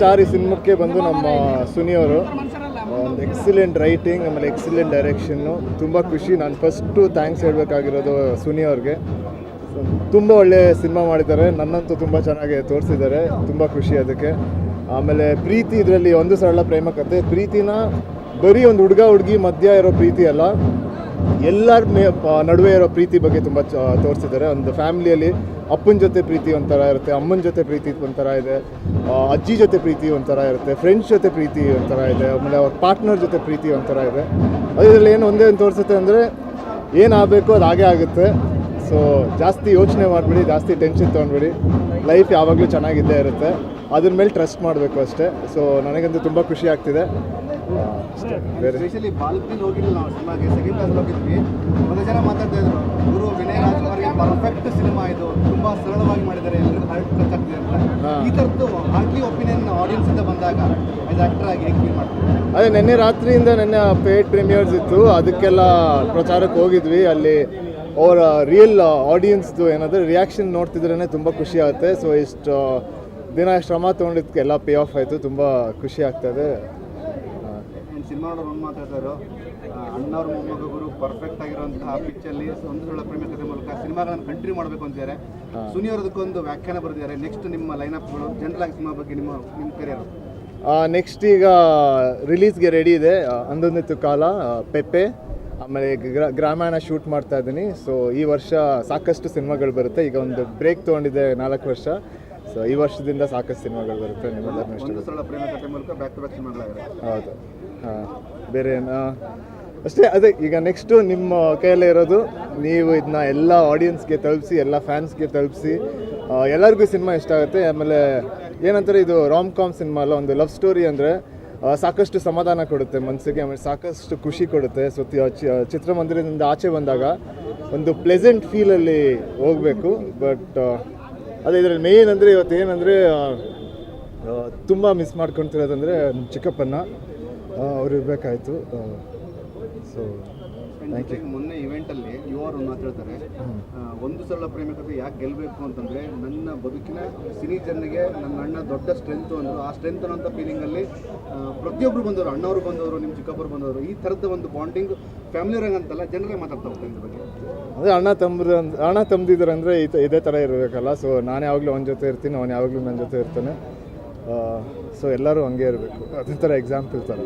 Star ಈ ಸಿನಿಮಾಕ್ಕೆ ಬಂದು ನಮ್ಮ ಸುನಿಯವರು ಒಂದು ಎಕ್ಸಿಲೆಂಟ್ ರೈಟಿಂಗ್ ಆಮೇಲೆ ಎಕ್ಸಿಲೆಂಟ್ ಡೈರೆಕ್ಷನ್ನು ತುಂಬ ಖುಷಿ. ನಾನು ಫಸ್ಟು ಥ್ಯಾಂಕ್ಸ್ ಹೇಳಬೇಕಾಗಿರೋದು ಸುನಿ ಅವ್ರಿಗೆ. ತುಂಬ ಒಳ್ಳೆ ಸಿನಿಮಾ ಮಾಡಿದ್ದಾರೆ, ನನ್ನಂತೂ ತುಂಬ ಚೆನ್ನಾಗಿ ತೋರಿಸಿದ್ದಾರೆ, ತುಂಬ ಖುಷಿ ಅದಕ್ಕೆ. ಆಮೇಲೆ ಪ್ರೀತಿ, ಇದರಲ್ಲಿ ಒಂದು ಸರಳ ಪ್ರೇಮ ಕಥೆ. ಪ್ರೀತಿನ ಬರೀ ಒಂದು ಹುಡುಗ ಹುಡುಗಿ ಮಧ್ಯ ಇರೋ ಪ್ರೀತಿ ಅಲ್ಲ, ಎಲ್ಲರ ನಡುವೆ ಇರೋ ಪ್ರೀತಿ ಬಗ್ಗೆ ತುಂಬ ತೋರಿಸಿದ್ದಾರೆ. ಒಂದು ಫ್ಯಾಮಿಲಿಯಲ್ಲಿ ಅಪ್ಪನ ಜೊತೆ ಪ್ರೀತಿ ಒಂಥರ ಇರುತ್ತೆ, ಅಮ್ಮನ ಜೊತೆ ಪ್ರೀತಿ ಒಂಥರ ಇದೆ, ಅಜ್ಜಿ ಜೊತೆ ಪ್ರೀತಿ ಒಂಥರ ಇರುತ್ತೆ, ಫ್ರೆಂಡ್ಸ್ ಜೊತೆ ಪ್ರೀತಿ ಒಂಥರ ಇದೆ, ಆಮೇಲೆ ಅವ್ರ ಪಾರ್ಟ್ನರ್ ಜೊತೆ ಪ್ರೀತಿ ಒಂಥರ ಇದೆ. ಅದರಲ್ಲಿ ಏನು ಒಂದೇ ಒಂದು ತೋರಿಸುತ್ತೆ ಅಂದರೆ ಏನಾಗಬೇಕು ಅದು ಹಾಗೇ ಆಗುತ್ತೆ. ಸೊ ಜಾಸ್ತಿ ಯೋಚನೆ ಮಾಡಿಬಿಡಿ, ಜಾಸ್ತಿ ಟೆನ್ಷನ್ ತೊಗೊಂಡ್ಬಿಡಿ, ಲೈಫ್ ಯಾವಾಗಲೂ ಚೆನ್ನಾಗಿದ್ದೇ ಇರುತ್ತೆ. ಅದ್ರ ಮೇಲೆ ಟ್ರಸ್ಟ್ ಮಾಡಬೇಕು ಅಷ್ಟೇ. ಸೊ ನನಗಂತೂ ತುಂಬ ಖುಷಿ ಆಗ್ತಿದೆ. ಸ್ಪೆಷಲಿ ಬಾಲ್ಕನಿಗೆ ಹೋಗಿಲ್ಲ, ನಾವು ಸಿನಿಮಾಗೆ ಸೆಕೆಂಡ್ ಕ್ಲಾಸ್ ಹೋಗಿದ್ವಿ. ಒಂದು ಜನ ಮಾತಾಡ್ತಾ ಇದ್ರು, ಗುರು ವಿನಯ್ ರಾಜ್ಕುಮಾರ್ಗೆ ಪರ್ಫೆಕ್ಟ್ ಸಿನಿಮಾ ಇದು, ತುಂಬ ಸರಳವಾಗಿ ಮಾಡಿದ್ದಾರೆ, ಎಲ್ಲರಿಗೂ ಹಾರ್ಟ್ ಟಚ್ ಆಗ್ತಿದೆ ಅಂತ. ಈ ಥರದ್ದು ಹಾರ್ಟ್ಲಿ ಒಪಿನಿಯನ್ ಆಡಿಯನ್ಸಿಂದ ಬಂದಾಗ ಆ್ಯಸ್ ಆ್ಯಕ್ಟರ್ ಆಗಿ ಹೇಗೆ ಫೀಲ್ ಮಾಡ್ತೀವಿ? ಅದೇ ನಿನ್ನೆ ರಾತ್ರಿಯಿಂದ ನೆನ್ನೆ ಪೇಡ್ ಪ್ರೀಮಿಯರ್ಸ್ ಇತ್ತು, ಅದಕ್ಕೆಲ್ಲ ಪ್ರಚಾರಕ್ಕೆ ಹೋಗಿದ್ವಿ. ಅಲ್ಲಿ ಅವರ ರಿಯಲ್ ಆಡಿಯನ್ಸ್ದು ಏನಾದರೂ ರಿಯಾಕ್ಷನ್ ನೋಡ್ತಿದ್ರೇ ತುಂಬ ಖುಷಿ ಆಗುತ್ತೆ. ಸೊ ಇಷ್ಟು ದಿನ ಶ್ರಮ ತೊಗೊಂಡಿದ್ದಕ್ಕೆ ಎಲ್ಲ ಪೇ ಆಫ್ ಆಯಿತು, ತುಂಬ ಖುಷಿ ಆಗ್ತದೆ. ಸಿನಿಮಾ ಒಂದು ಮಾತಾಡ್ತಾರೋ ಅಣ್ಣವ್ರ ಮೊಮ್ಮಗರು ಪರ್ಫೆಕ್ಟ್ ಆಗಿರುವಂತಹ ಪಿಕ್ಚರ್ಲಿ ಒಂದು ಸುಳ್ಳ ಪ್ರೇಮ ಕಥೆ ಮೂಲಕ ಸಿನಿಮಾಗಳನ್ನು ಕಂಟಿನ್ಯೂ ಮಾಡಬೇಕು ಅಂತಿದ್ದಾರೆ. ಸುನಿ ಅವರದಕ್ಕೊಂದು ವ್ಯಾಖ್ಯಾನ ಬರೆದಿದ್ದಾರೆ. ನೆಕ್ಸ್ಟ್ ನಿಮ್ಮ ಲೈನಪ್ಗಳು ಜನರಲ್ ಆಗಿ ಸಿನಿಮಾ ಬಗ್ಗೆ ನಿಮ್ಮ ಕರಿಯರ್ ನೆಕ್ಸ್ಟ್ ಈಗ ರಿಲೀಸ್ಗೆ ರೆಡಿ ಇದೆ. ಅಂದೊಂದಿತ್ತು ಕಾಲ, ಪೆಪ್ಪೆ, ಆಮೇಲೆ ಗ್ರಾಮಾಯಣ ಶೂಟ್ ಮಾಡ್ತಾ ಇದ್ದೀನಿ. ಸೊ ಈ ವರ್ಷ ಸಾಕಷ್ಟು ಸಿನಿಮಾಗಳು ಬರುತ್ತೆ. ಈಗ ಒಂದು ಬ್ರೇಕ್ ತೊಗೊಂಡಿದ್ದೆ 4 ವರ್ಷ. ಸೊ ಈ ವರ್ಷದಿಂದ ಸಾಕಷ್ಟು ಸಿನಿಮಾಗಳು ಬರುತ್ತೆ. ನಿಮ್ಮೆಲ್ಲರನ್ನೂ ಹೌದು. ಹಾಂ, ಬೇರೆ ಅಷ್ಟೇ. ಅದೇ ಈಗ ನೆಕ್ಸ್ಟು ನಿಮ್ಮ ಕೈಯಲ್ಲೇ ಇರೋದು, ನೀವು ಇದನ್ನ ಎಲ್ಲ ಆಡಿಯನ್ಸ್ಗೆ ತಲುಪಿಸಿ, ಎಲ್ಲ ಫ್ಯಾನ್ಸ್ಗೆ ತಲುಪಿಸಿ, ಎಲ್ಲರಿಗೂ ಸಿನಿಮಾ ಇಷ್ಟ ಆಗುತ್ತೆ. ಆಮೇಲೆ ಏನಂತಾರೆ, ಇದು ರಾಮ್ ಕಾಮ್ ಸಿನಿಮಾ ಅಲ್ಲ, ಒಂದು ಲವ್ ಸ್ಟೋರಿ. ಅಂದರೆ ಸಾಕಷ್ಟು ಸಮಾಧಾನ ಕೊಡುತ್ತೆ ಮನಸ್ಸಿಗೆ, ಆಮೇಲೆ ಸಾಕಷ್ಟು ಖುಷಿ ಕೊಡುತ್ತೆ. ಸೊ ಚಿತ್ರಮಂದಿರದಿಂದ ಆಚೆ ಬಂದಾಗ ಒಂದು ಪ್ಲೆಸೆಂಟ್ ಫೀಲಲ್ಲಿ ಹೋಗಬೇಕು. ಬಟ್ ಅದೇ ಇದರಲ್ಲಿ ಮೇಯ್ನ್ ಅಂದರೆ ಇವತ್ತು ಏನಂದರೆ ತುಂಬ ಮಿಸ್ ಮಾಡ್ಕೊತಿರೋದಂದರೆ ಚಿಕ್ಕಪ್ಪನ, ಅವ್ರು ಇರಬೇಕಾಯ್ತು. So thank you. ಮೊನ್ನೆ ಇವೆಂಟಲ್ಲಿ ಯುವರು ಮಾತಾಡ್ತಾರೆ, ಒಂದು ಸರಳ ಪ್ರೇಮ ಕಥೆ ಯಾಕೆ ಗೆಲ್ಲಬೇಕು ಅಂತಂದರೆ ನನ್ನ ಬದುಕಿನ ಸಿನಿ ಜನರಿಗೆ ನನ್ನ ಅಣ್ಣ ದೊಡ್ಡ ಸ್ಟ್ರೆಂತು ಅಂದರು. ಆ ಸ್ಟ್ರೆಂತ್ ಅನ್ನೋಂಥ ಫೀಲಿಂಗಲ್ಲಿ ಪ್ರತಿಯೊಬ್ಬರು ಬಂದವರು, ಅಣ್ಣವರು ಬಂದವರು, ನಿಮ್ಮ ಚಿಕ್ಕಪ್ಪರು ಬಂದವರು, ಈ ಥರದ ಒಂದು ಬಾಂಡಿಂಗ್ ಫ್ಯಾಮಿಲಿಯವ್ರಂಗೆ ಅಂತಲ್ಲ ಜನರೇ ಮಾತಾಡ್ತಾ ಹೋಗ್ತಾರೆ ಇದ್ರ ಬಗ್ಗೆ. ಅದೇ ಅಣ್ಣ ತಮ್ಮದಿದ್ರು ಅಂದರೆ ಇದೇ ಥರ ಇರಬೇಕಲ್ಲ. ಸೊ ನಾನು ಯಾವಾಗಲೂ ಅವನ ಜೊತೆ ಇರ್ತೀನಿ, ಅವನು ಯಾವಾಗಲೂ ನನ್ನ ಜೊತೆ ಇರ್ತಾನೆ. ಸೊ ಎಲ್ಲರೂ ಹಂಗೆ ಇರಬೇಕು, ಅದೇ ಥರ ಎಕ್ಸಾಂಪಲ್ ಥರ.